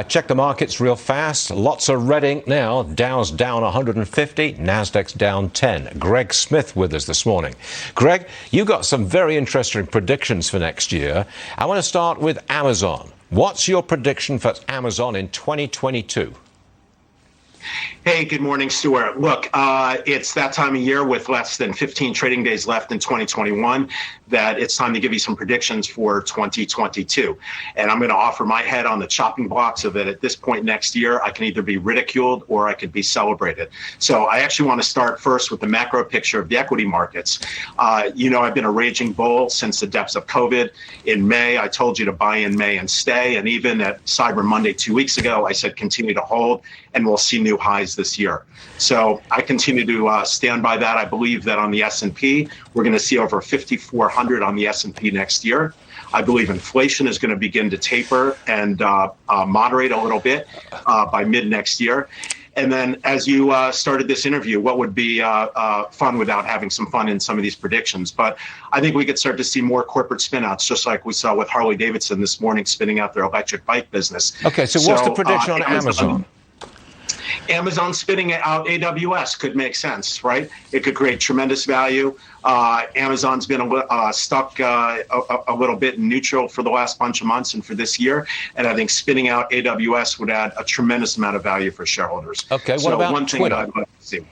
Check the markets real fast. Lots of red ink now. Dow's down 150, Nasdaq's down 10. Greg Smith with us this morning. Greg, you got some very interesting predictions for next year. I want to start with Amazon. What's your prediction for Amazon in 2022? Hey, good morning, Stuart. Look, it's that time of year with less than 15 trading days left in 2021 that it's time to give you some predictions for 2022. And I'm going to offer my head on the chopping block so that at this point next year, I can either be ridiculed or I could be celebrated. So I actually want to start first with the macro picture of the equity markets. I've been a raging bull since the depths of COVID. In May, I told you to buy in May and stay. And even at Cyber Monday 2 weeks ago, I said continue to hold and we'll see new highs this year. So I continue to stand by that. I believe that on the S&P, we're going to see over 5,400 on the S&P next year. I believe inflation is going to begin to taper and moderate a little bit by mid next year. And then as you started this interview, what would be fun without having some fun in some of these predictions? But I think we could start to see more corporate spinouts, just like we saw with Harley Davidson this morning spinning out their electric bike business. Okay, so what's the prediction on Amazon? Amazon spinning out AWS could make sense, right? It could create tremendous value. Amazon's been stuck a little bit in neutral for the last bunch of months and for this year. And I think spinning out AWS would add a tremendous amount of value for shareholders. Okay, what about one thing Twitter? That I'd like to see.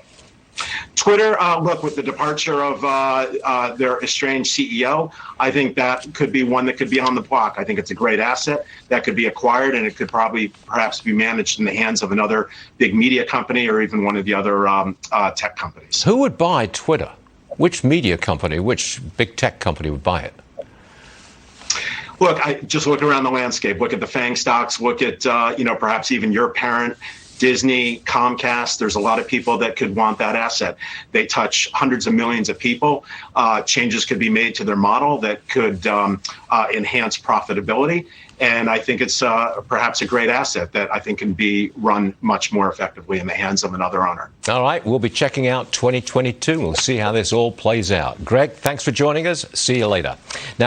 Twitter, look, with the departure of their estranged CEO, I think that could be one that could be on the block. I think it's a great asset that could be acquired, and it could perhaps be managed in the hands of another big media company or even one of the other tech companies. Who would buy Twitter? Which media company, which big tech company would buy it? Look, I just look around the landscape. Look at the FANG stocks. Look at, perhaps even your parent, Disney, Comcast. There's a lot of people that could want that asset. They touch hundreds of millions of people. Changes could be made to their model that could enhance profitability. And I think it's perhaps a great asset that I think can be run much more effectively in the hands of another owner. All right, we'll be checking out 2022. We'll see how this all plays out. Greg, thanks for joining us. See you later. Now,